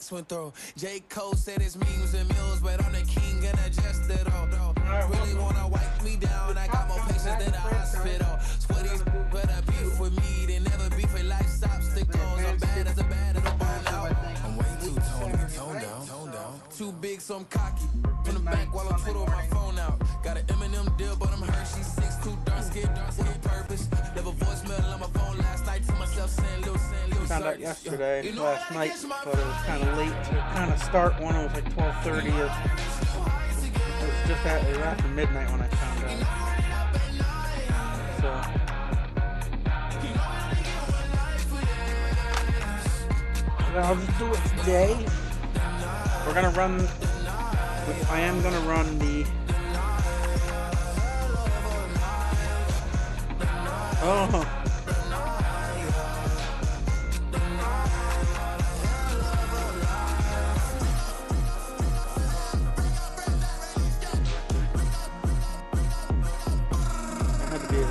X went through. J. Cole said his memes and mules, but I'm the king and I just did all. Really wanna wipe me down, I got more patience than a hospital. Sweaties better beef with me, they never beef with life's obstacles. I'm bad as a bone out. I'm way too toned down. Too big, so I'm cocky. From the back while I'm twiddling my phone out. Got an Eminem deal, but I'm Hershey 6'2", dark skin, with a purpose. Never voicemail on my phone last night to myself saying, Lil. Found out yesterday, last night, but it was kind of late to kind of start one. It was like 12:30. It was after midnight when I found out. So I'll just do it today. We're gonna run. I am gonna run the. Oh.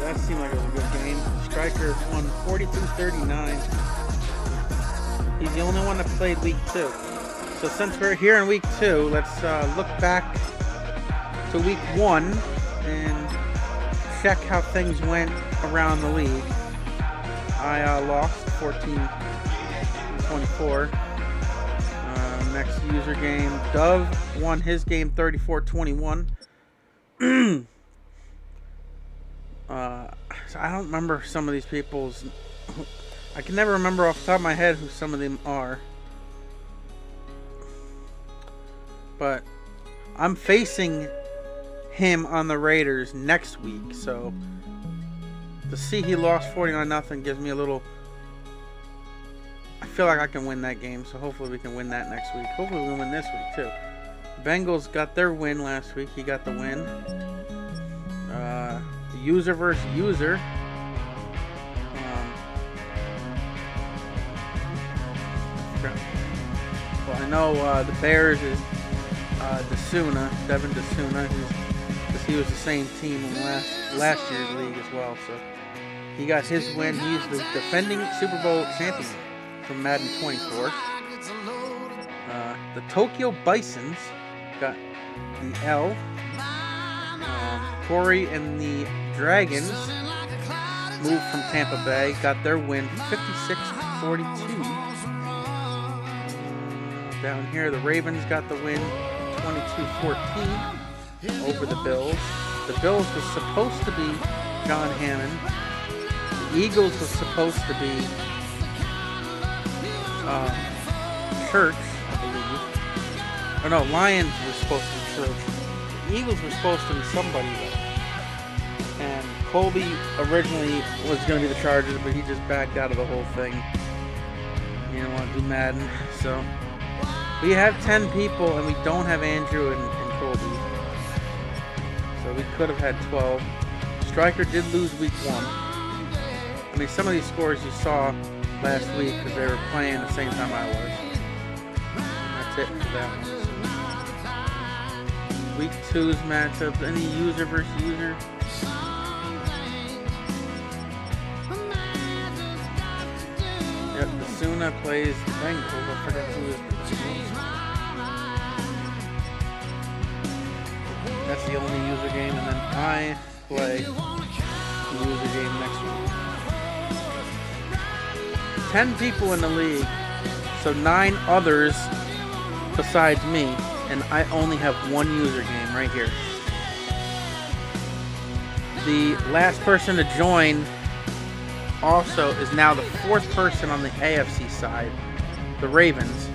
That seemed like it was a good game. Striker won 42-39. He's the only one that played week 2. So since we're here in week 2, let's look back to week 1 and check how things went around the league. I lost 14-24. Next user game, Dove won his game 34-21. I don't remember some of these people's. I can never remember off the top of my head who some of them are. But I'm facing him on the Raiders next week, so to see he lost 49-0 gives me a little. I feel like I can win that game, so hopefully we can win that next week. Hopefully we can win this week too. Bengals got their win last week. He got the win. User versus user. Well, I know the Bears is Devin D'Souza, because he was the same team in last year's league as well. So he got his win. He's the defending Super Bowl champion from Madden 24. The Tokyo Bisons got the L. Corey and the Dragons moved from Tampa Bay, got their win 56-42. Down here, the Ravens got the win 22-14 over the Bills. The Bills was supposed to be John Hammond. The Eagles was supposed to be Church, I believe. Or no, Lions was supposed to be Church. The Eagles were supposed to be somebody though. And Colby originally was going to be the Chargers, but he just backed out of the whole thing. He didn't want to do Madden. So we have 10 people, and we don't have Andrew and Colby. So we could have had 12. Striker did lose week 1. I mean, some of these scores you saw last week because they were playing the same time I was. And that's it for that one. So week 2's matchups. Any user versus user? Yep, D'Souza plays the Bengals. I forgot who is the Bengals. That's the only user game, and then I play the user game next week. 10 people in the league, so 9 others besides me, and I only have one user game right here. The last person to join also is now the 4th person on the AFC side, the Ravens,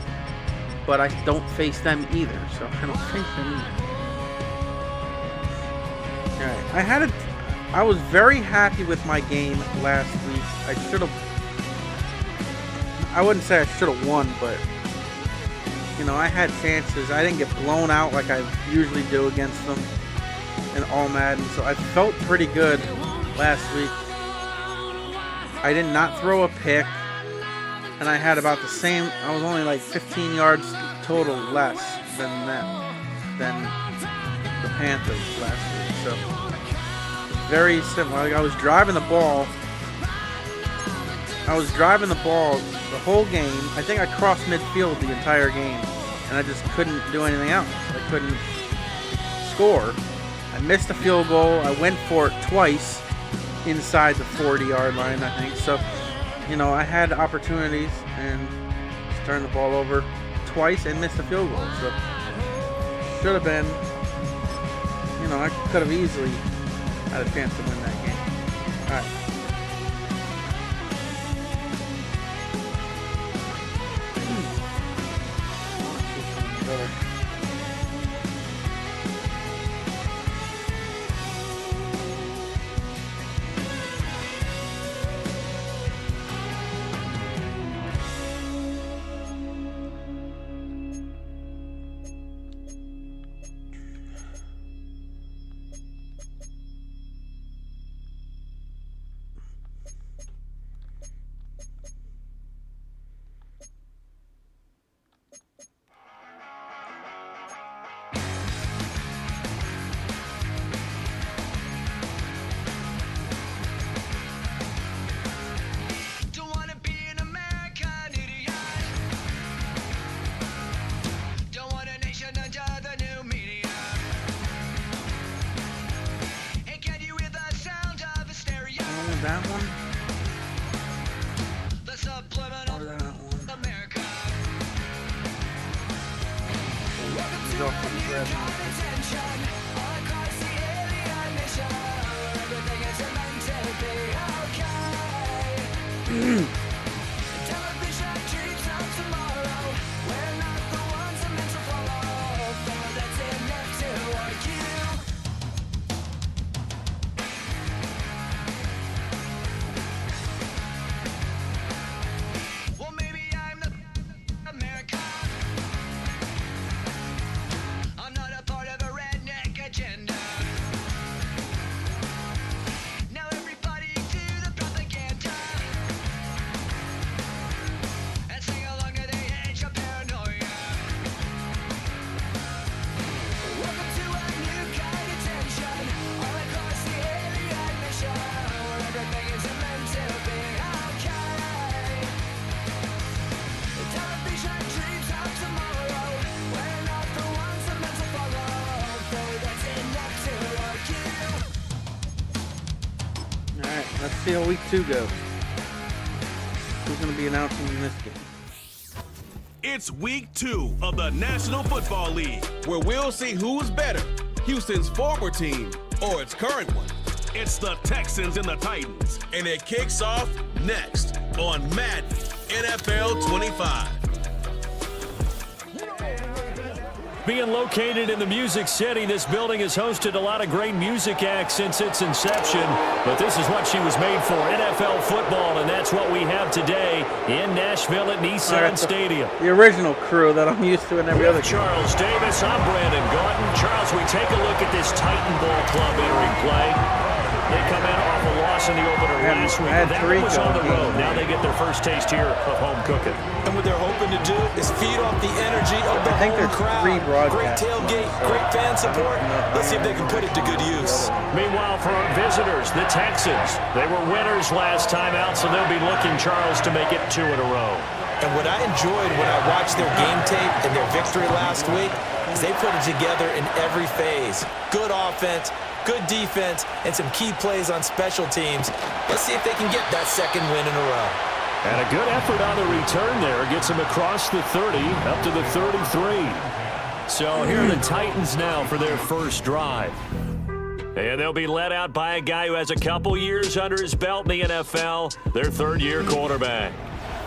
but I don't face them either, so I don't face them either. Alright, I was very happy with my game last week. I wouldn't say I should have won, but you know, I had chances. I didn't get blown out like I usually do against them in all Madden, so I felt pretty good last week. I did not throw a pick, and I had about the same. I was only like 15 yards total less than the Panthers last week. So very similar. Like I was driving the ball I was driving the ball the whole game. I think I crossed midfield the entire game, and I just couldn't do anything else. I couldn't score. I missed a field goal. I went for it twice inside the 40-yard line, I think. So, you know, I had opportunities and just turned the ball over twice and missed a field goal. So, should have been, you know, I could have easily had a chance to win that game. All right. That one? Or that one? Go from Let's see how week 2 goes. Who's going to be announcing in this game? It's week 2 of the National Football League, where we'll see who's better, Houston's former team or its current one. It's the Texans and the Titans, and it kicks off next on Madden NFL 25. Being located in the Music City, this building has hosted a lot of great music acts since its inception. But this is what she was made for, NFL football, and that's what we have today in Nashville at Nissan Stadium. The original crew that I'm used to in every other game. Charles Davis, I'm Brandon Gauton. Charles, we take a look at this Titan Ball Club entering play. They come in off a loss in the opener last week. That was on the road. Now they get their first taste here of home cooking. And what they're hoping to do is feed off the energy of the home crowd. Great tailgate, great fan support. Let's see if they can put it to good use. Meanwhile, for our visitors, the Texans, they were winners last time out, so they'll be looking, Charles, to make it 2 in a row. And what I enjoyed when I watched their game tape and their victory last week is they put it together in every phase. Good offense, good defense, and some key plays on special teams. Let's see if they can get that second win in a row. And a good effort on the return there. Gets them across the 30, up to the 33. So here are the Titans now for their first drive. And they'll be led out by a guy who has a couple years under his belt in the NFL, their third-year quarterback.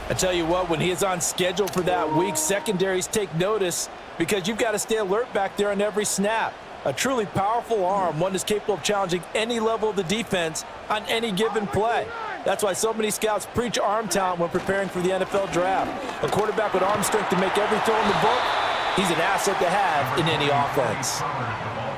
I tell you what, when he is on schedule for that week, secondaries take notice because you've got to stay alert back there on every snap. A truly powerful arm, one that's capable of challenging any level of the defense on any given play. That's why so many scouts preach arm talent when preparing for the NFL draft. A quarterback with arm strength to make every throw in the book, he's an asset to have in any offense.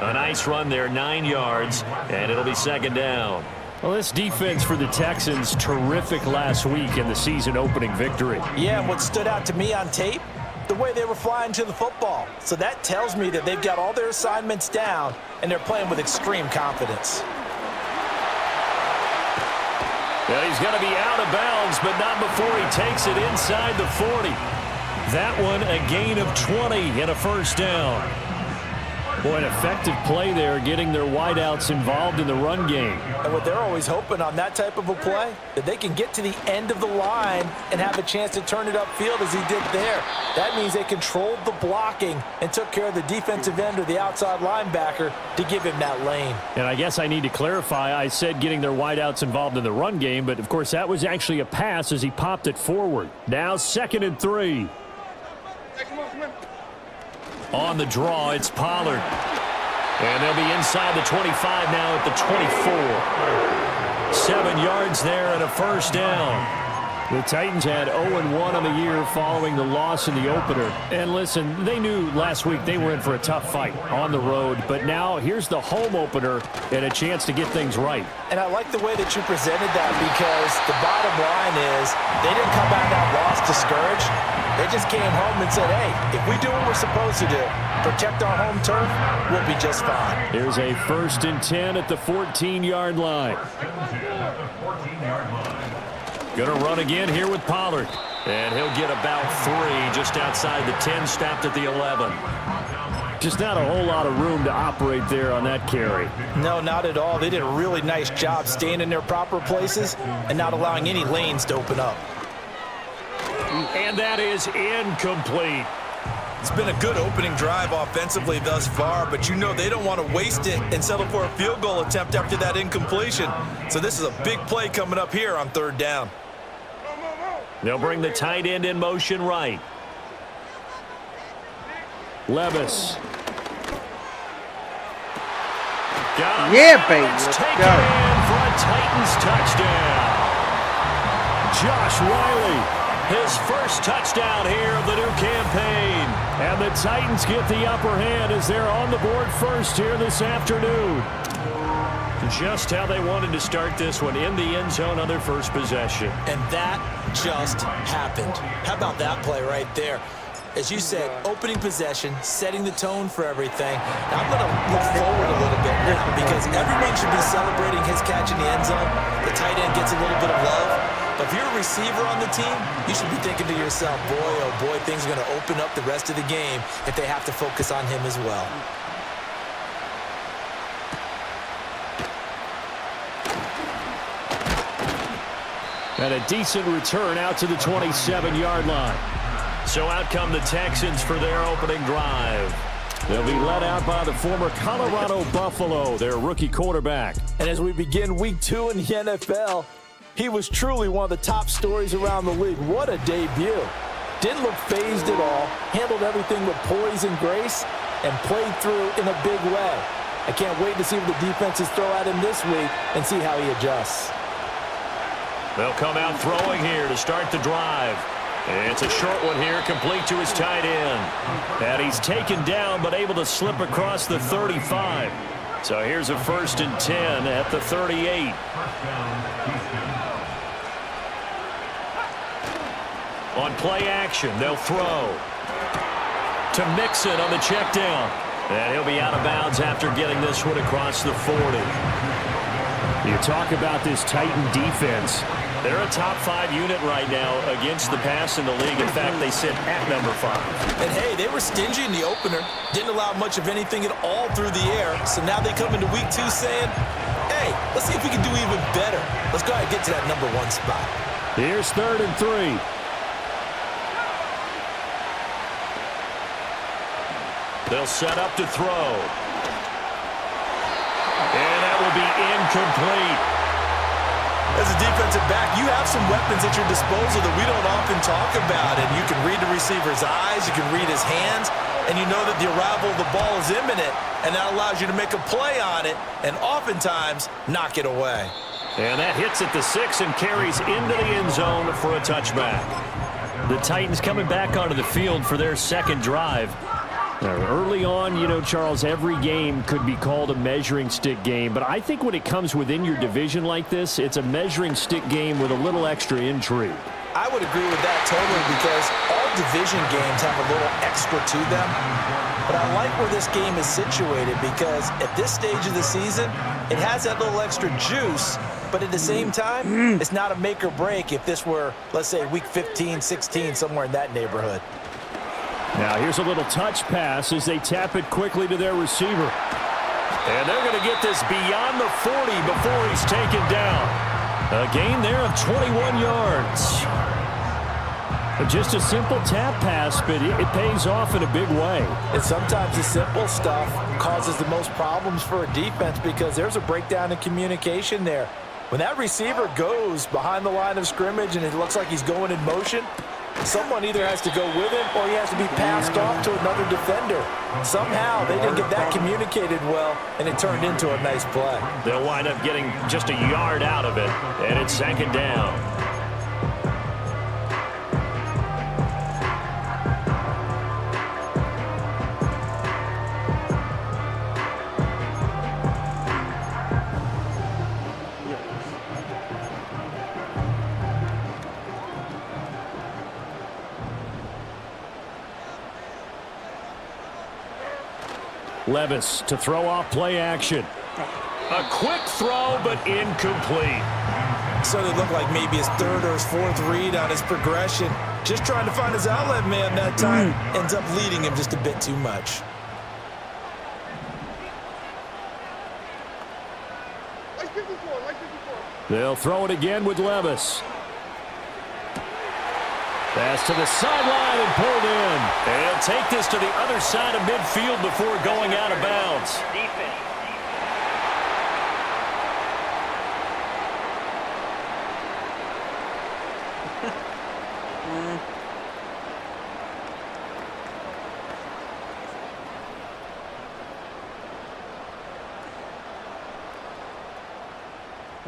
A nice run there, 9 yards, and it'll be second down. Well, this defense for the Texans, terrific last week in the season-opening victory. Yeah, and what stood out to me on tape, the way they were flying to the football. So that tells me that they've got all their assignments down, and they're playing with extreme confidence. And he's going to be out of bounds, but not before he takes it inside the 40. That one a gain of 20 and a first down. Boy, an effective play there, getting their wideouts involved in the run game. And what they're always hoping on that type of a play, that they can get to the end of the line and have a chance to turn it upfield as he did there. That means they controlled the blocking and took care of the defensive end or the outside linebacker to give him that lane. And I guess I need to clarify, I said getting their wideouts involved in the run game, but of course that was actually a pass as he popped it forward. Now 2nd and 3. On the draw, it's Pollard. And they'll be inside the 25 now at the 24. 7 yards there and a first down. The Titans had 0-1 on the year following the loss in the opener. And listen, they knew last week they were in for a tough fight on the road. But now here's the home opener and a chance to get things right. And I like the way that you presented that, because the bottom line is they didn't come out of that loss discouraged. They just came home and said, hey, if we do what we're supposed to do, protect our home turf, we'll be just fine. Here's a 1st and 10 at the 14-yard line. Going to run again here with Pollard. And he'll get about 3 just outside the 10, stopped at the 11. Just not a whole lot of room to operate there on that carry. No, not at all. They did a really nice job staying in their proper places and not allowing any lanes to open up. And that is incomplete. It's been a good opening drive offensively thus far, but you know they don't want to waste it and settle for a field goal attempt after that incompletion. So this is a big play coming up here on 3rd down. They'll bring the tight end in motion right. Levis. Got him. Yeah, baby. Let's Let's take go. it in for a Titans touchdown. Josh Wiley. His first touchdown here of the new campaign. And the Titans get the upper hand as they're on the board first here this afternoon. Just how they wanted to start this one, in the end zone on their first possession. And that just happened. How about that play right there? As you said, opening possession, setting the tone for everything. Now I'm going to look forward a little bit now, because everyone should be celebrating his catch in the end zone. The tight end gets a little bit of love. But if you're a receiver on the team, you should be thinking to yourself, boy, oh boy, things are going to open up the rest of the game if they have to focus on him as well. And a decent return out to the 27-yard line. So out come the Texans for their opening drive. They'll be led out by the former Colorado Buffalo, their rookie quarterback. And as we begin week 2 in the NFL, he was truly one of the top stories around the league. What a debut. Didn't look phased at all, handled everything with poise and grace, and played through in a big way. I can't wait to see what the defenses throw at him this week and see how he adjusts. They'll come out throwing here to start the drive. And it's a short one here, complete to his tight end. And he's taken down, but able to slip across the 35. So here's a 1st and 10 at the 38. On play action, they'll throw to Mixon on the check down. And he'll be out of bounds after getting this one across the 40. You talk about this Titan defense. They're a top 5 unit right now against the pass in the league. In fact, they sit at number 5. And hey, they were stingy in the opener. Didn't allow much of anything at all through the air. So now they come into week 2 saying, hey, let's see if we can do even better. Let's go ahead and get to that number 1 spot. Here's 3rd and 3. They'll set up to throw. And that will be incomplete. As a defensive back, you have some weapons at your disposal that we don't often talk about. And you can read the receiver's eyes, you can read his hands, and you know that the arrival of the ball is imminent, and that allows you to make a play on it and oftentimes knock it away. And that hits at the 6 and carries into the end zone for a touchback. The Titans coming back onto the field for their second drive. Now, early on, you know, Charles, every game could be called a measuring stick game. But I think when it comes within your division like this, it's a measuring stick game with a little extra intrigue. I would agree with that totally, because all division games have a little extra to them. But I like where this game is situated because at this stage of the season, it has that little extra juice, but at the same time, it's not a make or break if this were, let's say, week 15, 16, somewhere in that neighborhood. Now here's a little touch pass as they tap it quickly to their receiver. And they're going to get this beyond the 40 before he's taken down. A gain there of 21 yards. Just a simple tap pass, but it pays off in a big way. And sometimes the simple stuff causes the most problems for a defense because there's a breakdown in communication there. When that receiver goes behind the line of scrimmage and it looks like he's going in motion, someone either has to go with him or he has to be passed off to another defender. Somehow they didn't get that communicated well, and it turned into a nice play. They'll wind up getting just a yard out of it, and it's second down. Levis to throw off play action. A quick throw, but incomplete. So they look like maybe his third or his fourth read on his progression. Just trying to find his outlet man that time. Ends up leading him just a bit too much. They'll throw it again with Levis. Pass to the sideline and pulled in. And he'll take this to the other side of midfield before going out of bounds.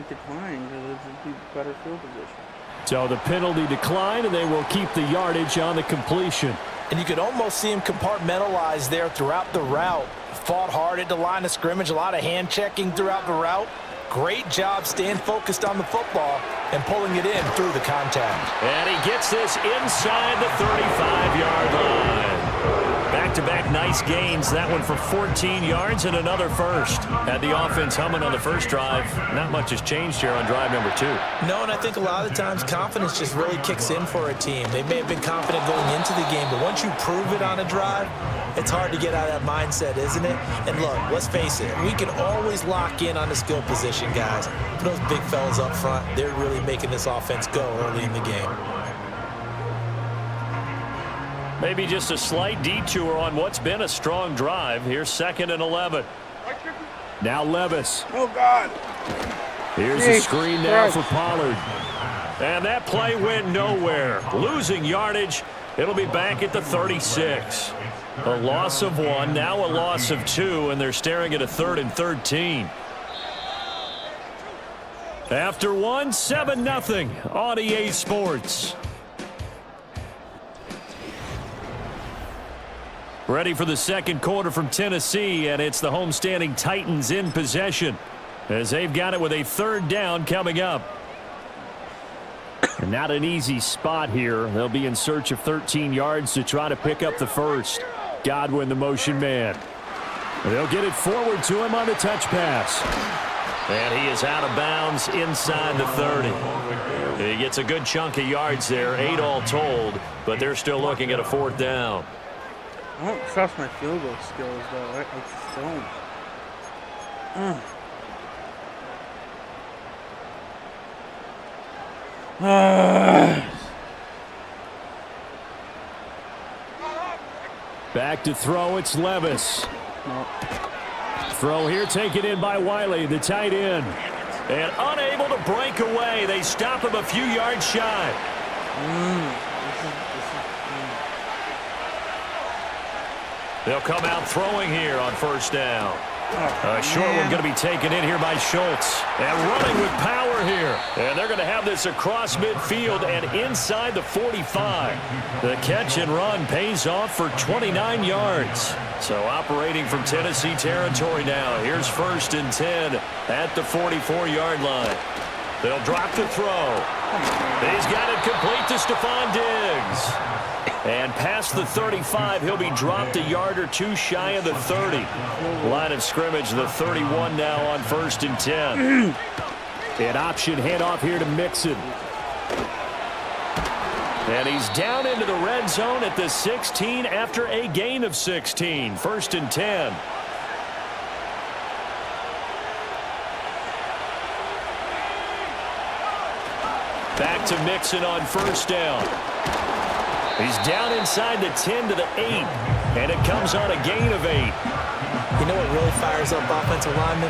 Decline because it's a better field position. So the penalty declined, and they will keep the yardage on the completion. And you could almost see him compartmentalize there throughout the route. Fought hard at the line of scrimmage, a lot of hand checking throughout the route. Great job staying focused on the football and pulling it in through the contact. And he gets this inside the 35-yard line. Back-to-back nice gains. That one for 14 yards and another first. Had the offense humming on the first drive. Not much has changed here on drive number 2. No, and I think a lot of times confidence just really kicks in for a team. They may have been confident going into the game, but once you prove it on a drive, it's hard to get out of that mindset, isn't it? And look, let's face it, we can always lock in on the skill position, guys. But those big fellas up front, they're really making this offense go early in the game. Maybe just a slight detour on what's been a strong drive. Here's 2nd and 11. Now Levis. Oh, God. Here's a screen now for Pollard. And that play went nowhere. Losing yardage. It'll be back at the 36. A loss of 1, now a loss of 2, and they're staring at a 3rd and 13. After 1, 7-0 on EA Sports. Ready for the second quarter from Tennessee, and it's the homestanding Titans in possession as they've got it with a 3rd down coming up. And not an easy spot here. They'll be in search of 13 yards to try to pick up the first. Godwin, the motion man. They'll get it forward to him on the touch pass. And he is out of bounds inside the 30. He gets a good chunk of yards there, 8 all told, but they're still looking at a 4th down. I don't trust my field goal skills, though. I just don't. Back to throw, it's Levis. No. Throw here taken in by Wiley, the tight end. And unable to break away. They stop him a few yards shy. They'll come out throwing here on 1st down. A short one going to be taken in here by Schultz. And running with power here. And they're going to have this across midfield and inside the 45. The catch and run pays off for 29 yards. So operating from Tennessee territory now. Here's 1st and 10 at the 44-yard line. They'll drop the throw. He's got it complete to Stephon Diggs. And past the 35, he'll be dropped a yard or two shy of the 30. Line of scrimmage, the 31 now on 1st and 10. An option handoff here to Mixon. And he's down into the red zone at the 16 after a gain of 16. 1st and 10. Back to Mixon on 1st down. He's down inside the 10 to the 8, and it comes on a gain of 8. You know what really fires up offensive linemen?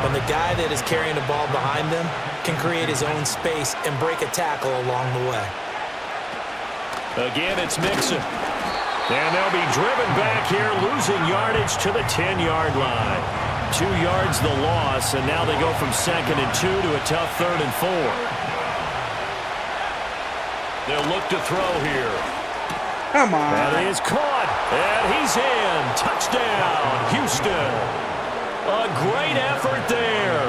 When the guy that is carrying the ball behind them can create his own space and break a tackle along the way. Again, it's Mixon. And they'll be driven back here, losing yardage to the 10-yard line. 2 yards the loss, and now they go from 2nd and 2 to a tough 3rd and 4. They'll look to throw here. Come on. That is caught, and he's in. Touchdown, Houston. A great effort there.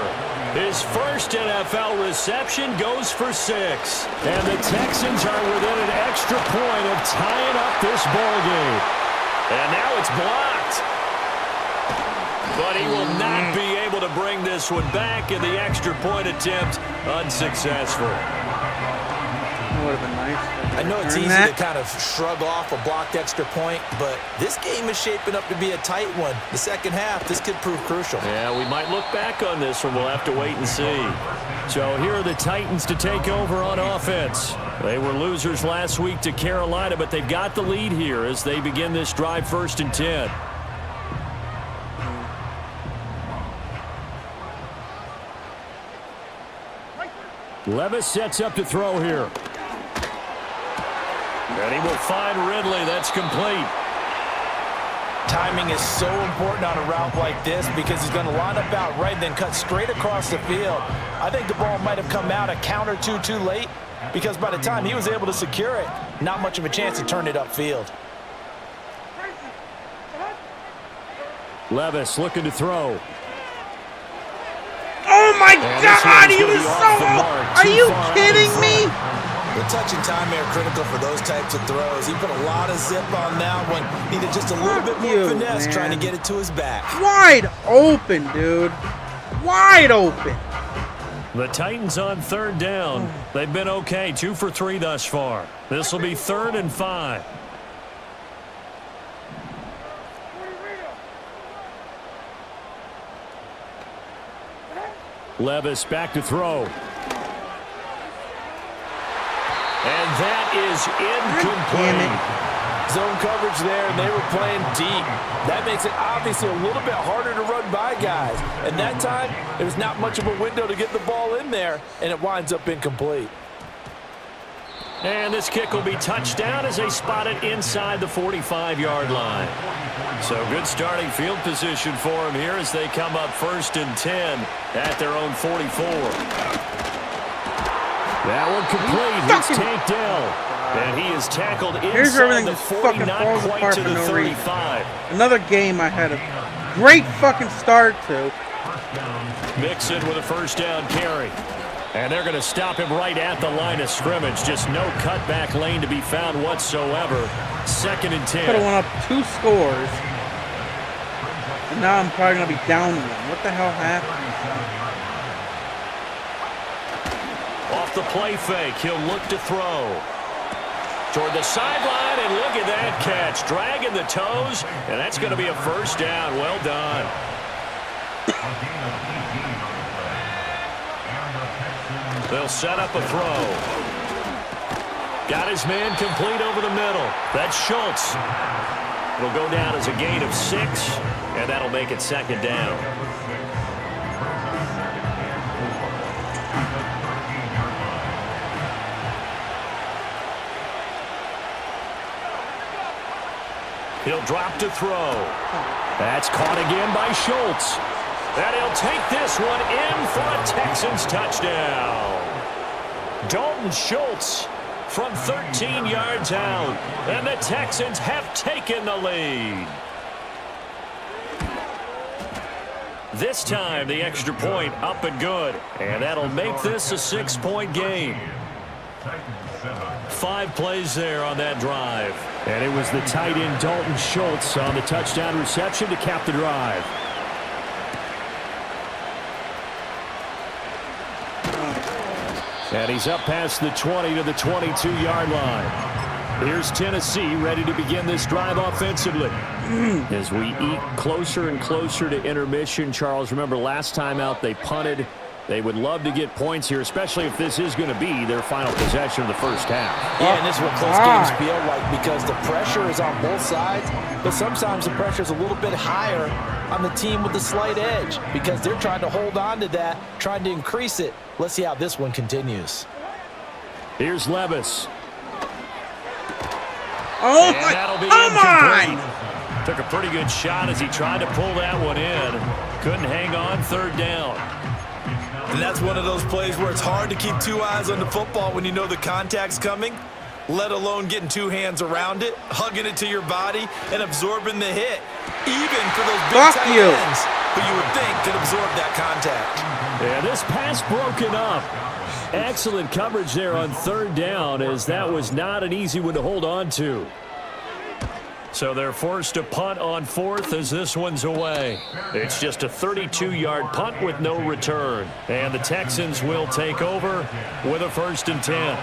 His first NFL reception goes for 6. And the Texans are within an extra point of tying up this ball game. And now it's blocked. But he will not be able to bring this one back, in the extra point attempt unsuccessful. Would have been nice. I know it's easy to kind of shrug off a blocked extra point, but this game is shaping up to be a tight one. The second half, this could prove crucial. Yeah, we might look back on this one. We'll have to wait and see. So here are the Titans to take over on offense. They were losers last week to Carolina, but they've got the lead here as they begin this drive 1st and 10. Levis sets up to throw here. And he will find Ridley. That's complete. Timing is so important on a route like this because he's going to line up out right and then cut straight across the field. I think the ball might have come out a count or two too late because by the time he was able to secure it, not much of a chance to turn it upfield. Levis looking to throw. Oh my God, he was so... Are you kidding me? The touch and time are critical for those types of throws. He put a lot of zip on that one. Needed just a little bit more finesse trying to get it to his back. Wide open, dude. Wide open. The Titans on 3rd down. They've been okay, 2 for 3 thus far. This will be 3rd and 5. Levis back to throw. And that is incomplete. Zone coverage there, and they were playing deep. That makes it obviously a little bit harder to run by guys. And that time, there was not much of a window to get the ball in there, and it winds up incomplete. And this kick will be touched down as they spot it inside the 45-yard line. So good starting field position for them here as they come up 1st and 10 at their own 44. That one complete. He's tanked down. And he is tackled inside the 40, not quite to the 35. Another game I had a great fucking start to. Mixon with a 1st down carry. And they're going to stop him right at the line of scrimmage. Just no cutback lane to be found whatsoever. 2nd and 10. Could have went up 2 scores. And now I'm probably going to be down one. What the hell happened? Off the play fake, he'll look to throw. Toward the sideline, and look at that catch. Dragging the toes, and that's going to be a 1st down. Well done. They'll set up a throw. Got his man complete over the middle. That's Schultz. It'll go down as a gain of 6, and that'll make it 2nd down. He'll drop to throw. That's caught again by Schultz. And he'll take this one in for a Texans touchdown. Dalton Schultz from 13 yards out. And the Texans have taken the lead. This time, the extra point up and good. And that'll make this a 6-point game. 5 plays there on that drive. And it was the tight end Dalton Schultz on the touchdown reception to cap the drive. And he's up past the 20 to the 22-yard line. Here's Tennessee ready to begin this drive offensively. As we eke closer and closer to intermission, Charles, remember last time out they punted. They would love to get points here, especially if this is going to be their final possession of the first half. Yeah, and this is what close games feel like because the pressure is on both sides, but sometimes the pressure is a little bit higher on the team with the slight edge because they're trying to hold on to that, trying to increase it. Let's see how this one continues. Here's Levis. Oh, and that'll be incomplete. Took a pretty good shot as he tried to pull that one in. Couldn't hang on, third down. And that's one of those plays where it's hard to keep 2 eyes on the football when you know the contact's coming, let alone getting 2 hands around it, hugging it to your body, and absorbing the hit. Even for those big tight ends who you would think could absorb that contact. Yeah, this pass broken up. Excellent coverage there on third down as that was not an easy one to hold on to. So they're forced to punt on fourth as this one's away. It's just a 32-yard punt with no return. And the Texans will take over with a 1st and 10.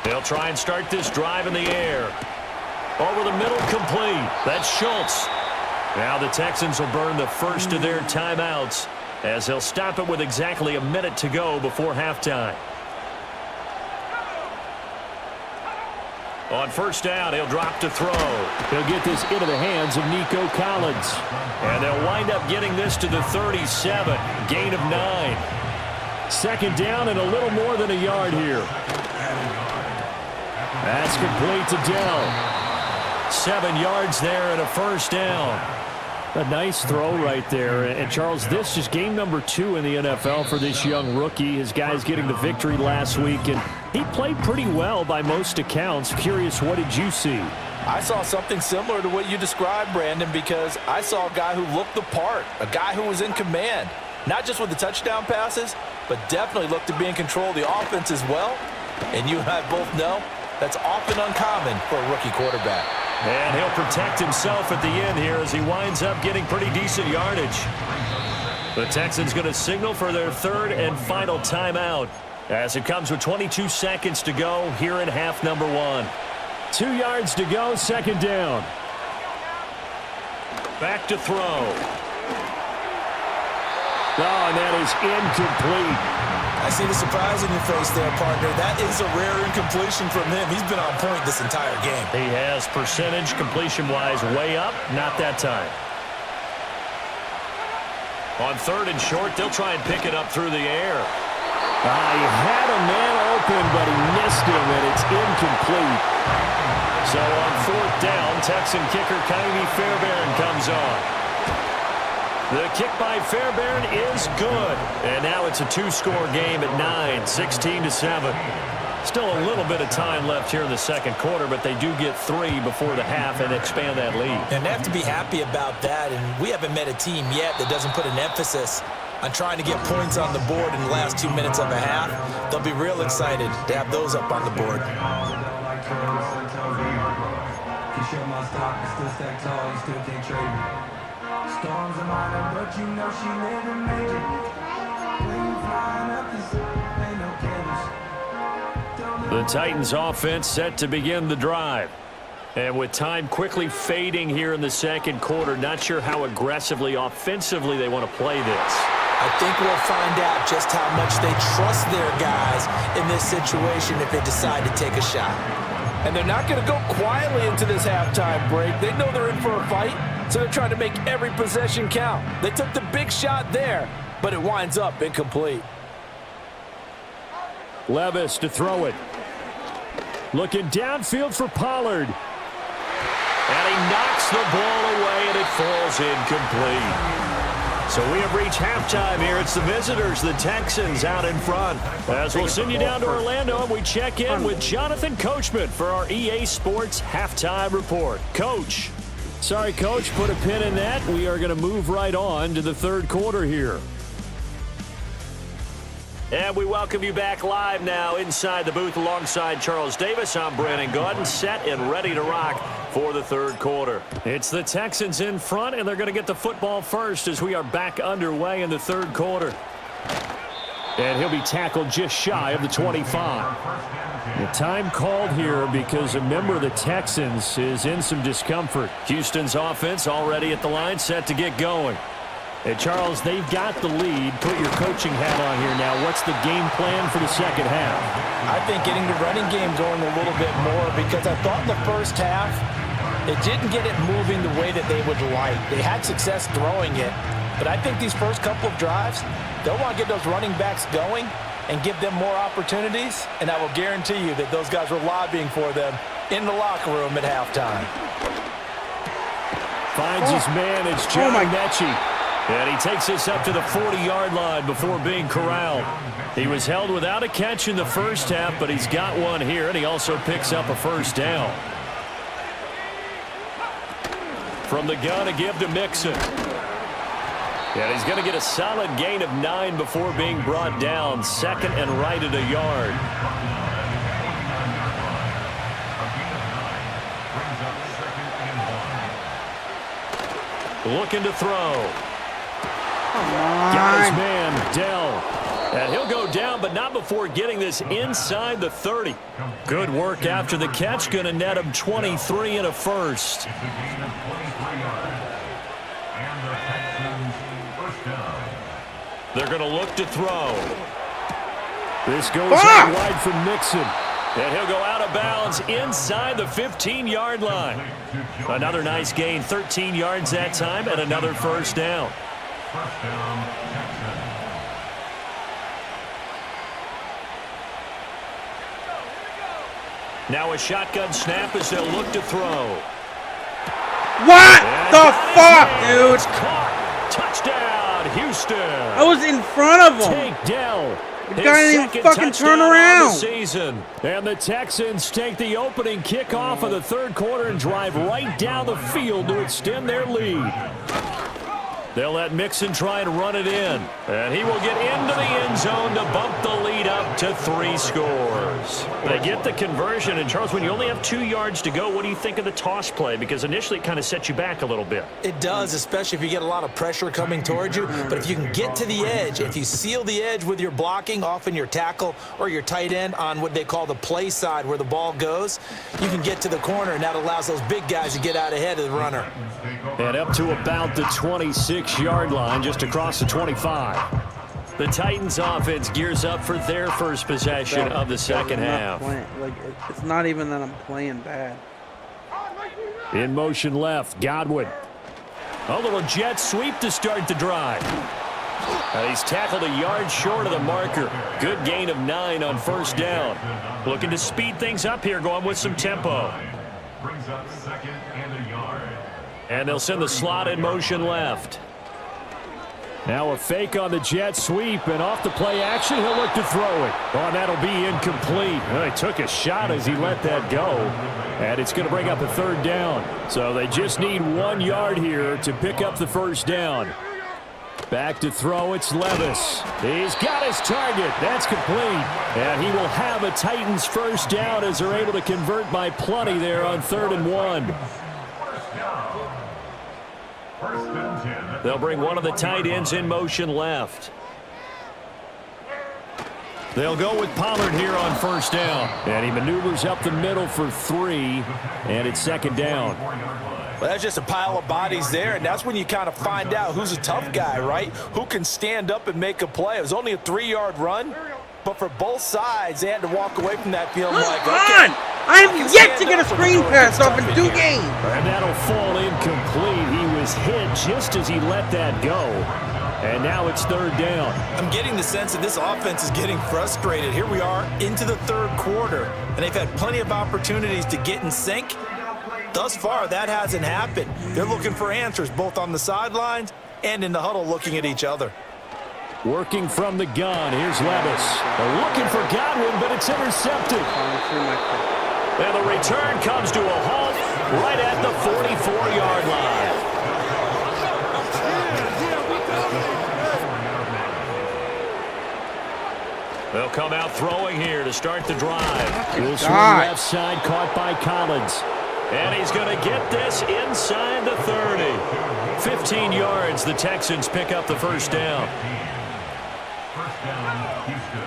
They'll try and start this drive in the air. Over the middle, complete. That's Schultz. Now the Texans will burn the first of their timeouts as they'll stop it with exactly a minute to go before halftime. On first down, he'll drop to throw. He'll get this into the hands of Nico Collins. And they'll wind up getting this to the 37. Gain of 9. Second down and a little more than a yard here. That's complete to Dell. 7 yards there and a first down. A nice throw right there. And, Charles, this is game number 2 in the NFL for this young rookie. His guys getting the victory last week, and he played pretty well by most accounts. Curious, what did you see? I saw something similar to what you described, Brandon, because I saw a guy who looked the part, a guy who was in command, not just with the touchdown passes, but definitely looked to be in control of the offense as well. And you and I both know that's often uncommon for a rookie quarterback. And he'll protect himself at the end here as he winds up getting pretty decent yardage. The Texans going to signal for their 3rd and final timeout as it comes with 22 seconds to go here in half number 1. 2 yards to go, second down. Back to throw. Oh, and that is incomplete. I see the surprise in your face there, partner. That is a rare incompletion from him. He's been on point this entire game. He has percentage completion-wise way up. Not that time. On 3rd and short, they'll try and pick it up through the air. He had a man open, but he missed him, and it's incomplete. So on 4th down, Texan kicker Kaimi Fairbairn comes on. The kick by Fairbairn is good. And now it's a 2-score game at 9, 16-7. Still a little bit of time left here in the second quarter, but they do get 3 before the half and expand that lead. And they have to be happy about that. And we haven't met a team yet that doesn't put an emphasis on trying to get points on the board in the last 2 minutes of a half. They'll be real excited to have those up on the board. Storms are minor, but you know she living major. When you flying up this, ain't no killers. The Titans offense set to begin the drive. And with time quickly fading here in the second quarter, not sure how aggressively, offensively they want to play this. I think we'll find out just how much they trust their guys in this situation if they decide to take a shot. And they're not going to go quietly into this halftime break. They know they're in for a fight, so they're trying to make every possession count. They took the big shot there, but it winds up incomplete. Levis to throw it. Looking downfield for Pollard. And he knocks the ball away, and it falls incomplete. So we have reached halftime here. It's the visitors, the Texans, out in front. As we'll send you down to Orlando, and we check in with Jonathan Coachman for our EA Sports Halftime Report. Coach. Sorry, Coach, put a pin in that. We are going to move right on to the third quarter here. And we welcome you back live now inside the booth alongside Charles Davis. I'm Brandon Gaudin, set and ready to rock for the third quarter. It's the Texans in front, and they're going to get the football first as we are back underway in the third quarter. And he'll be tackled just shy of the 25. The time called here because a member of the Texans is in some discomfort. Houston's offense already at the line, set to get going. And Charles, they've got the lead. Put your coaching hat on here now. What's the game plan for the second half? I think getting the running game going a little bit more, because I thought in the first half it didn't get it moving the way that they would like. They had success throwing it, but I think these first couple of drives, they'll want to get those running backs going and give them more opportunities, and I will guarantee you that those guys were lobbying for them in the locker room at halftime. Finds his man. It's John Mechie. And he takes us up to the 40-yard line before being corralled. He was held without a catch in the first half, but he's got one here, and he also picks up a first down. From the gun, a give to Mixon. And he's going to get a solid gain of 9 before being brought down. Second and right at a yard. Looking to throw. Got his man, Dell. And he'll go down, but not before getting this inside the 30. Good work after the catch. Going to net him 23 and a first. They're going to look to throw. This goes out wide from Mixon. And he'll go out of bounds inside the 15-yard line. Another nice gain, 13 yards that time, and another first down. Now a shotgun snap as they'll look to throw. What the fuck, dude? It's caught. Touchdown, Houston. I was in front of him. Take Dell. The guy didn't even fucking turn around. Season. And the Texans take the opening kickoff of the third quarter and drive right down the field to extend their lead. They'll let Mixon try and run it in. And he will get into the end zone to bump the lead up to 3 scores. They get the conversion. And, Charles, when you only have 2 yards to go, what do you think of the toss play? Because initially it kind of sets you back a little bit. It does, especially if you get a lot of pressure coming towards you. But if you can get to the edge, if you seal the edge with your blocking, often your tackle or your tight end on what they call the play side where the ball goes, you can get to the corner, and that allows those big guys to get out ahead of the runner. And up to about the 26-yard line, just across the 25. The Titans offense gears up for their first possession of the second half. It's not even that I'm playing bad. In motion left, Godwin. A little jet sweep to start the drive. He's tackled a yard short of the marker. Good gain of 9 on first down. Looking to speed things up here, going with some tempo. Brings up second and a yard. And they'll send the slot in motion left. Now a fake on the jet sweep, and off the play action, he'll look to throw it. Oh, that'll be incomplete. Well, he took a shot as he let that go, and it's going to bring up a third down. So they just need 1 yard here to pick up the first down. Back to throw, it's Levis. He's got his target. That's complete. And he will have a Titans first down as they're able to convert by plenty there on 3rd and 1. They'll bring one of the tight ends in motion left. They'll go with Pollard here on first down. And he maneuvers up the middle for 3, and it's second down. Well, that's just a pile of bodies there, and that's when you kind of find out who's a tough guy, right? Who can stand up and make a play. It was only a 3-yard run, but for both sides, they had to walk away from that feeling like, okay, I have yet to get a screen pass off in 2 games. And that'll fall incomplete. He was hit just as he let that go. And now it's 3rd down. I'm getting the sense that this offense is getting frustrated. Here we are into the 3rd quarter, and they've had plenty of opportunities to get in sync. Thus far, that hasn't happened. They're looking for answers both on the sidelines and in the huddle looking at each other. Working from the gun, here's Levis. They're looking for Godwin, but it's intercepted. And the return comes to a halt right at the 44-yard line. They'll come out throwing here to start the drive. Good Swing God. left side, caught by Collins. And he's going to get this inside the 30. 15 yards, the Texans pick up the first down. First down, Houston.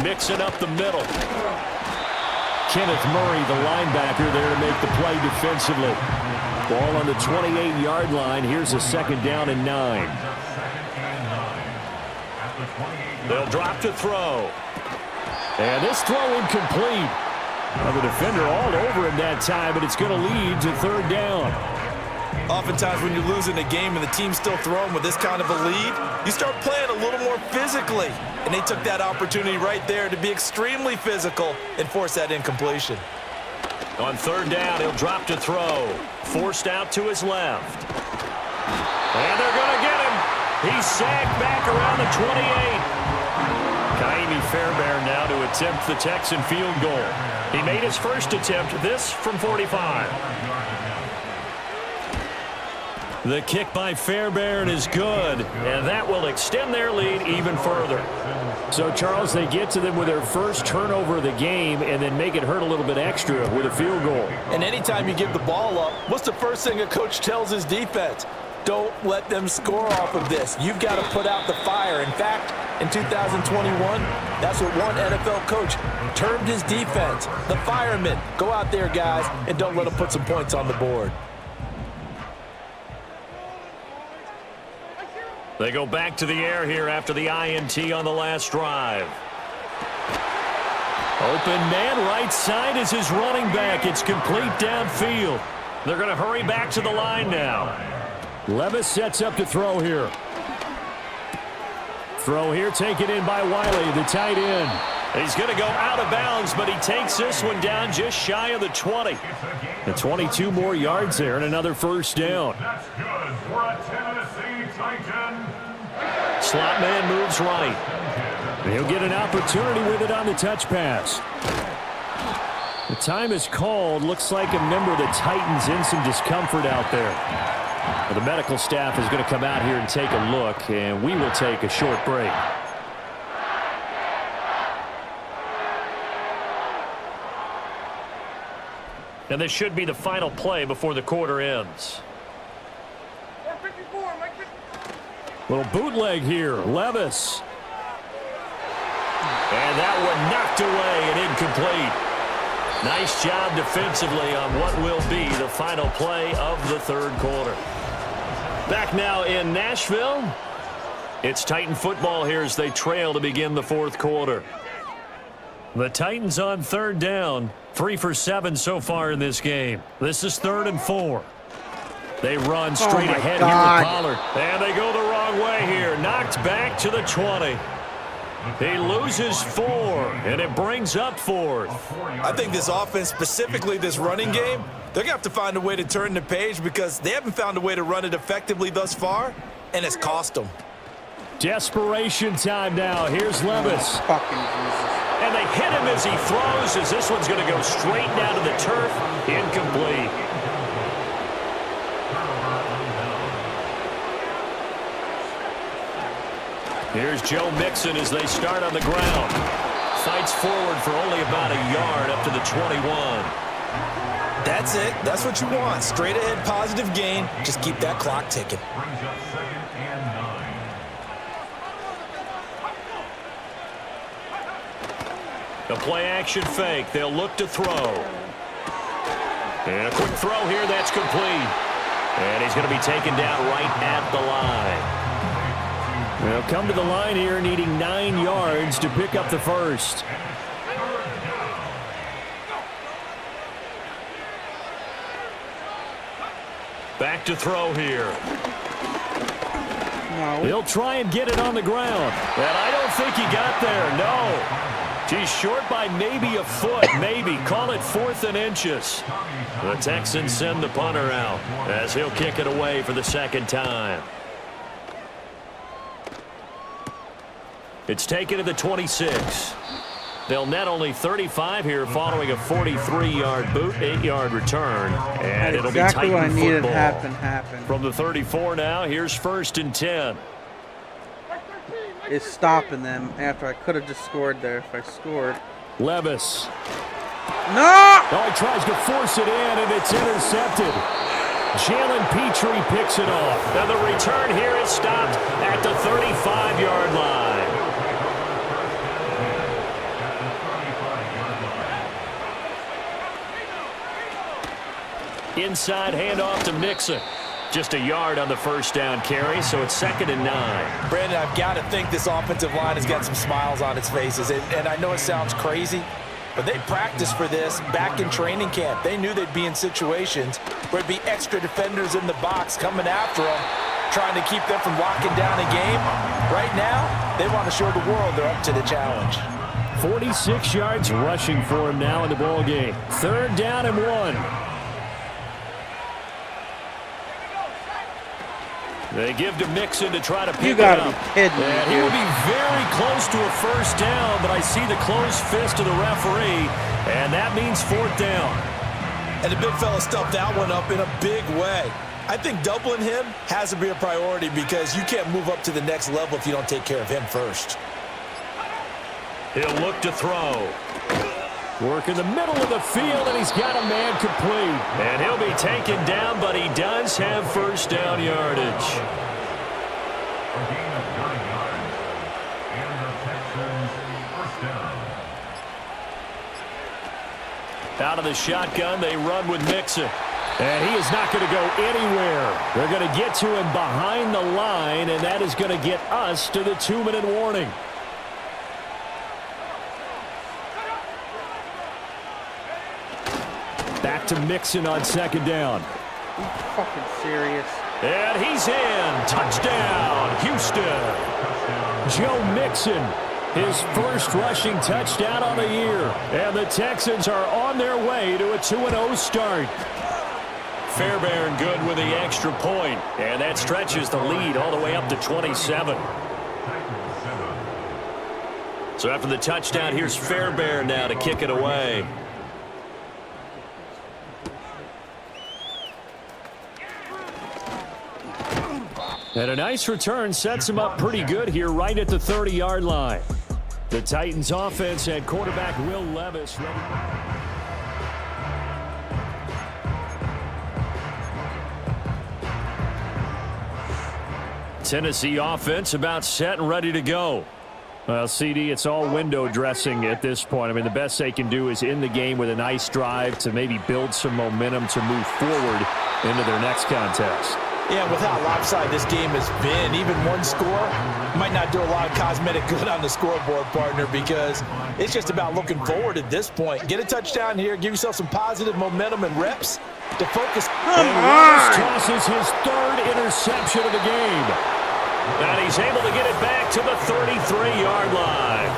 Mixing up the middle. Kenneth Murray, the linebacker, there to make the play defensively. Ball on the 28-yard line. Here's a second down and 9. They'll drop to throw. And this throw incomplete. Well, the defender all over him that time, but it's going to lead to third down. Oftentimes when you're losing a game and the team's still throwing with this kind of a lead, you start playing a little more physically. And they took that opportunity right there to be extremely physical and force that incompletion. On third down, he'll drop to throw. Forced out to his left. And they're going to get him. He's sacked back around the 28. Kaimi Fairbairn now to attempt the Texan field goal. He made his first attempt, this from 45. The kick by Fairbairn is good, and that will extend their lead even further. So, Charles, they get to them with their first turnover of the game and then make it hurt a little bit extra with a field goal. And anytime you give the ball up, what's the first thing a coach tells his defense? Don't let them score off of this. You've got to put out the fire. In fact, in 2021, that's what one NFL coach termed his defense, the firemen. Go out there, guys, and don't let them put some points on the board. They go back to the air here after the INT on the last drive. Open man right side is his running back. It's complete downfield. They're going to hurry back to the line now. Levis sets up to throw here. Throw here taken in by Wiley, the tight end. He's going to go out of bounds, but he takes this one down just shy of the 20. The 22 more yards there and another first down. That's good for a Tennessee Titan. Slot man moves right. He'll get an opportunity with it on the touch pass. The time is called. Looks like a member of the Titans in some discomfort out there. Well, the medical staff is going to come out here and take a look, and we will take a short break. And this should be the final play before the quarter ends. Little bootleg here. Levis. And that one knocked away and incomplete. Nice job defensively on what will be the final play of the third quarter. Back now in Nashville. It's Titan football here as they trail to begin the fourth quarter. The Titans on third down. 3 for 7 so far in this game. This is 3rd and 4. They run straight ahead here with Pollard. And they go the wrong way here. Knocked back to the 20. He loses 4, and it brings up 4th. I think this offense, specifically this running game, they're going to have to find a way to turn the page because they haven't found a way to run it effectively thus far, and it's cost them. Desperation time now. Here's Levis. Fucking Jesus. And they hit him as he throws, as this one's going to go straight down to the turf. Incomplete. Here's Joe Mixon as they start on the ground. Fights forward for only about a yard up to the 21. That's it. That's what you want. Straight ahead positive gain. Just keep that clock ticking. Brings up 2nd and 9. A play-action fake. They'll look to throw. And a quick throw here. That's complete. And he's going to be taken down right at the line. They'll come to the line here needing 9 yards to pick up the first. Back to throw here. No. He'll try and get it on the ground. And I don't think he got there. No. He's short by maybe a foot, maybe. Call it 4th and inches. The Texans send the punter out as he'll kick it away for the second time. It's taken to the 26. They'll net only 35 here following a 43-yard boot, 8-yard return. And it'll be Titan what I needed football. happen. From the 34 now, here's 1st and 10. is stopping them after I could have just scored there if I scored. Levis. No! Oh, he tries to force it in, and it's intercepted. Jalen Petrie picks it off. Now the return here is stopped at the 35-yard line. Inside handoff to Mixon. Just a yard on the first down carry, so it's 2nd and 9. Brandon, I've got to think this offensive line has got some smiles on its faces. And I know it sounds crazy, but they practiced for this back in training camp. They knew they'd be in situations where there'd be extra defenders in the box coming after them, trying to keep them from locking down a game. Right now, they want to show the world they're up to the challenge. 46 yards rushing for him now in the ball game. 3rd down and 1. They give to Mixon to try to pick it up. You gotta be kidding me, and he dude. will be very close to a first down, but I see the closed fist of the referee, and that means 4th down. And the big fella stuffed that one up in a big way. I think doubling him has to be a priority because you can't move up to the next level if you don't take care of him first. He'll look to throw. Work in the middle of the field, and he's got a man complete. And he'll be taken down, but he does have first down yardage. A gain of 9 yards. And the Texans first down. Out of the shotgun, they run with Mixon. And he is not going to go anywhere. They're going to get to him behind the line, and that is going to get us to the 2-minute warning. Back to Mixon on 2nd down. Are you fucking serious? And he's in. Touchdown, Houston. Joe Mixon, his first rushing touchdown on the year. And the Texans are on their way to a 2-0 start. Fairbairn good with the extra point, and that stretches the lead all the way up to 27. So after the touchdown, here's Fairbairn now to kick it away. And a nice return sets him up pretty good here right at the 30-yard line. The Titans offense had quarterback Will Levis ready. Tennessee offense about set and ready to go. Well, CD, it's all window dressing at this point. I mean, the best they can do is end the game with a nice drive to maybe build some momentum to move forward into their next contest. Yeah, with how lopsided this game has been, even one score might not do a lot of cosmetic good on the scoreboard, partner, because it's just about looking forward at this point. Get a touchdown here, give yourself some positive momentum and reps to focus. Come Levis on! tosses his 3rd interception of the game. And he's able to get it back to the 33-yard line.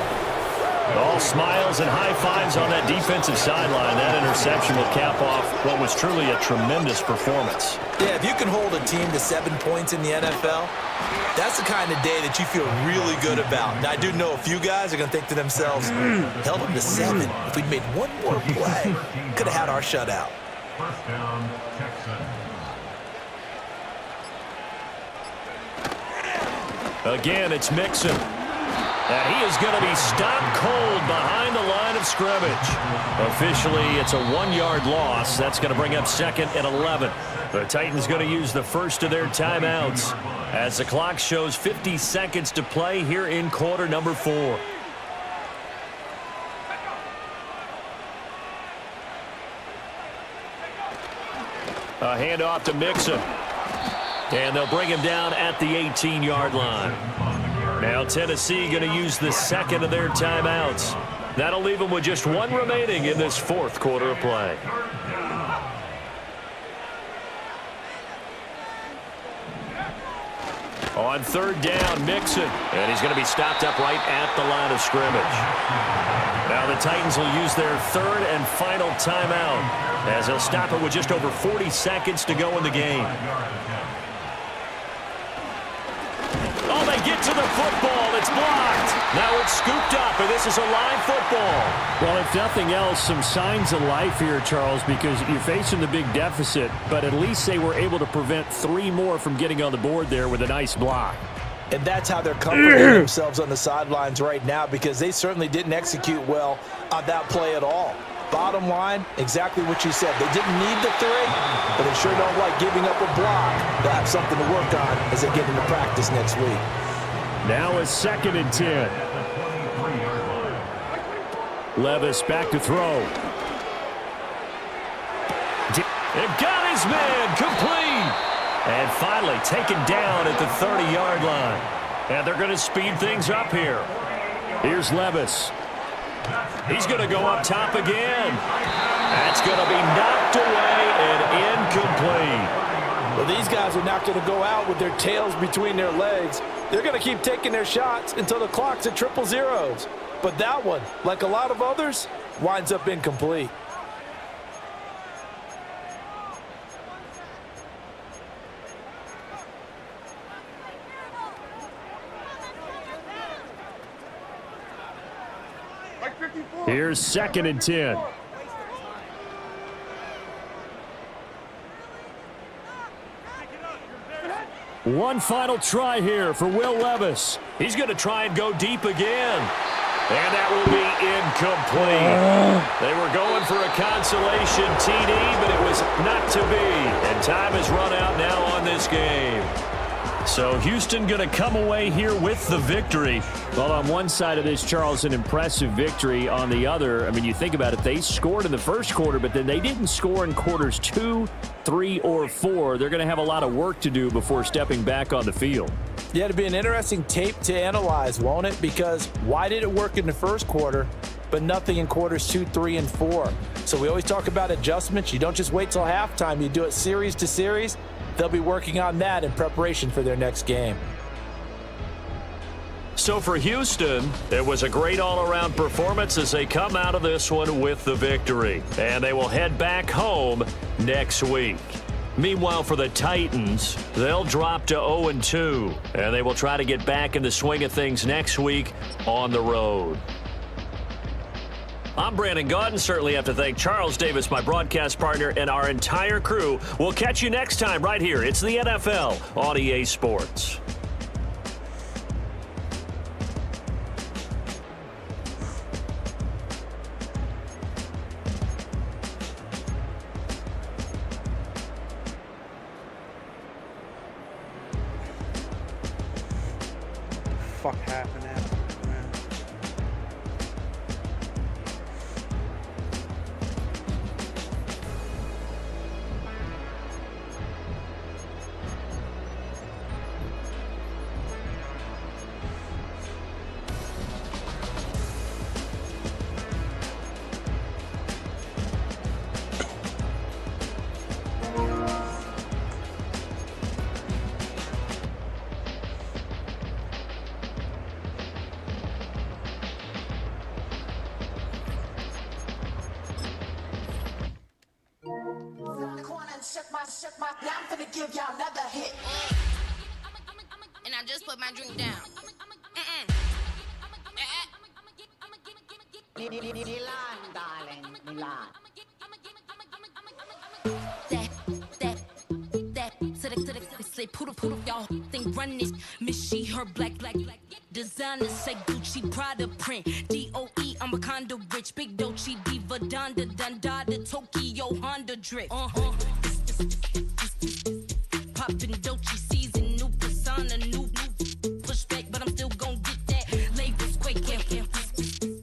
All smiles and high fives on that defensive sideline. That interception will cap off what was truly a tremendous performance. Yeah, if you can hold a team to 7 points in the NFL, that's the kind of day that you feel really good about. Now, I do know a few guys are going to think to themselves, held them to 7. If we'd made one more play, could have had our shutout. First down, Texans. Again, it's Mixon. And he is going to be stopped cold behind the line of scrimmage. Officially, it's a 1-yard loss. That's going to bring up 2nd and 11. The Titans going to use the first of their timeouts as the clock shows 50 seconds to play here in quarter number 4. A handoff to Mixon. And they'll bring him down at the 18-yard line. Now Tennessee going to use the 2nd of their timeouts. That'll leave them with just 1 remaining in this 4th quarter of play. On 3rd down, Mixon. And he's going to be stopped up right at the line of scrimmage. Now the Titans will use their 3rd and final timeout as they'll stop it with just over 40 seconds to go in the game. Oh, they get to the football. It's blocked. Now it's scooped up, and this is a live football. Well, if nothing else, some signs of life here, Charles, because you're facing the big deficit, but at least they were able to prevent 3 more from getting on the board there with a nice block. And that's how they're comforting themselves on the sidelines right now, because they certainly didn't execute well on that play at all. Bottom line, exactly what you said. They didn't need the 3, but they sure don't like giving up a block. They'll have something to work on as they get into practice next week. Now a 2nd and 10. Levis back to throw. And got his man complete. And finally taken down at the 30-yard line. And they're going to speed things up here. Here's Levis. He's going to go up top again. That's going to be knocked away and incomplete. Well, these guys are not going to go out with their tails between their legs. They're going to keep taking their shots until the clock's at 000. But that one, like a lot of others, winds up incomplete. Here's 2nd and 10. One final try here for Will Levis. He's going to try and go deep again. And that will be incomplete. They were going for a consolation TD, but it was not to be. And time has run out now on this game. So Houston going to come away here with the victory. Well, on one side of this, Charles, an impressive victory. On the other, I mean, you think about it, they scored in the first quarter, but then they didn't score in quarters 2, 3, or 4. They're going to have a lot of work to do before stepping back on the field. Yeah, it'll be an interesting tape to analyze, won't it? Because why did it work in the first quarter, but nothing in quarters 2, 3, and 4? So we always talk about adjustments. You don't just wait till halftime. You do it series to series. They'll be working on that in preparation for their next game. So for Houston, it was a great all-around performance as they come out of this one with the victory. And they will head back home next week. Meanwhile, for the Titans, they'll drop to 0-2. And they will try to get back in the swing of things next week on the road. I'm Brandon Gaudin. Certainly have to thank Charles Davis, my broadcast partner, and our entire crew. We'll catch you next time right here. It's the NFL on EA Sports. Fuck happened after that, man? Yeah, I'm finna give y'all another hit. And I just put my drink down. Milan, darling, Milan. That, say poodle, y'all think run this. Miss she, her black. Designer say Gucci, Prada print. DOE, I'm a condo rich. Big Dolce, Diva, Donda, Tokyo, Honda drip. Poppin' Dolce season, new persona, new pushback, but I'm still gon' get that. Labels quaking,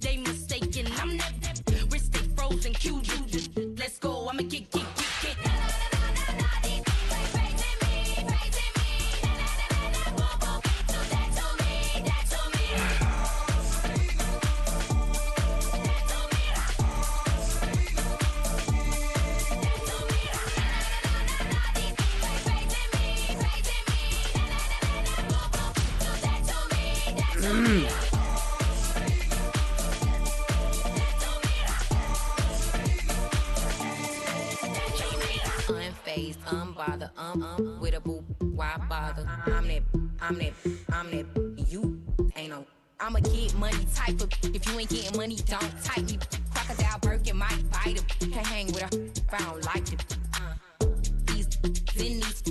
they mistaken. I'm that wrist stay frozen, Q. Let's go, I'ma get. Unfazed, unbothered, with a boo, why bother? I'm that, you ain't no. I'm a get money type of, if you ain't getting money, don't type me. Crocodile Birkin might bite him, can't hang with her if I don't like it. These,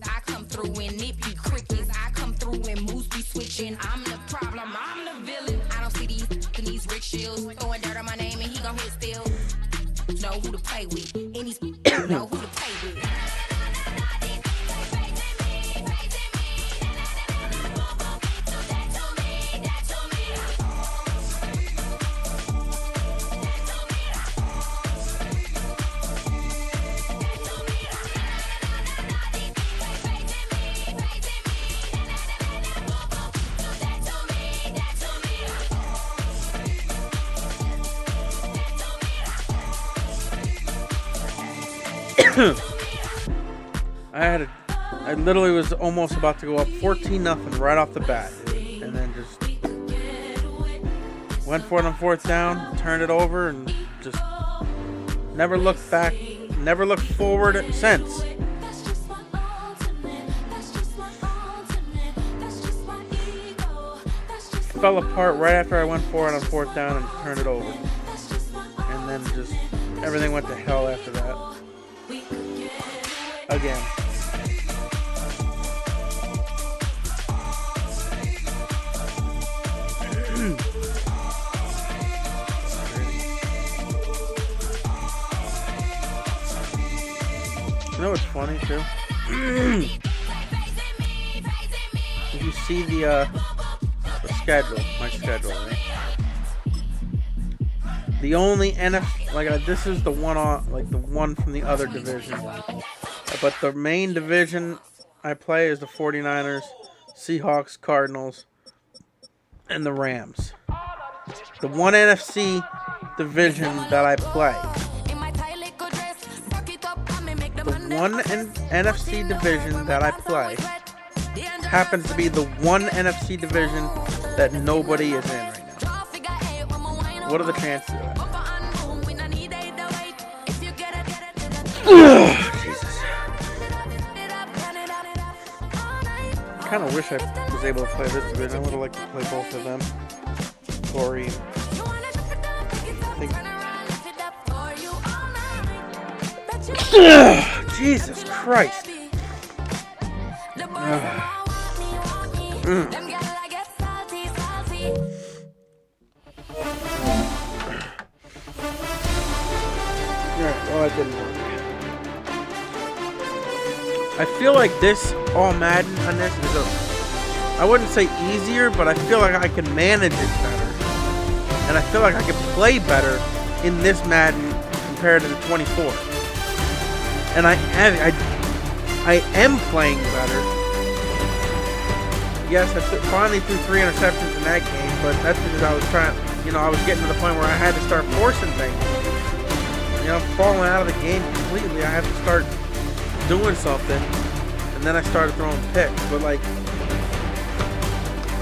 I come through and nip you crickets, I come through and moose be sweet. attention. I'm the problem, I'm the villain. I don't see these rich shields throwing dirt on my name and he gon' hit still. Know who to play with, and he's know who to play with. I literally was almost about to go up 14-0 right off the bat, dude. And then just went for it on fourth down, turned it over, and just never looked back, never looked forward since. Fell apart right after I went for it on fourth down and turned it over. And then just everything went to hell after that. Again. You know what's funny too? If you see the schedule, my schedule, right? The only NFC, this is the one on, the one from the other division. But the main division I play is the 49ers, Seahawks, Cardinals, and the Rams. The one NFC division that I play. The one NFC division that I play happens to be the one NFC division that nobody is in right now. What are the chances of that? Jesus. I kind of wish I was able to play this division. I would have liked to play both of them. Corey. Jesus Christ. Well, that didn't work. I feel like this, all Madden on this is I wouldn't say easier, but I feel like I can manage it better. And I feel like I can play better in this Madden compared to the 24. And I am playing better. Yes, I finally threw 3 interceptions in that game, but that's because I was I was getting to the point where I had to start forcing things. Falling out of the game completely. I have to start doing something, and then I started throwing picks. But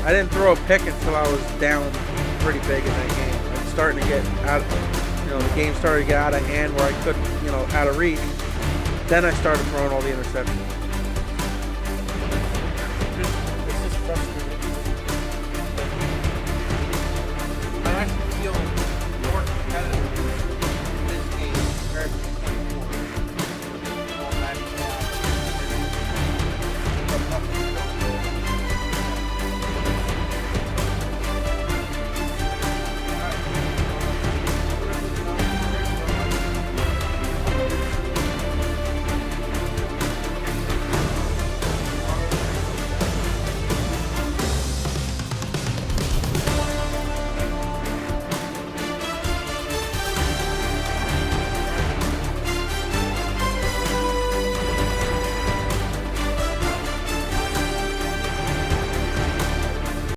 I didn't throw a pick until I was down pretty big in that game. It was starting to get out. The game started to get out of hand where I couldn't, out of reach. Then I started throwing all the interceptions.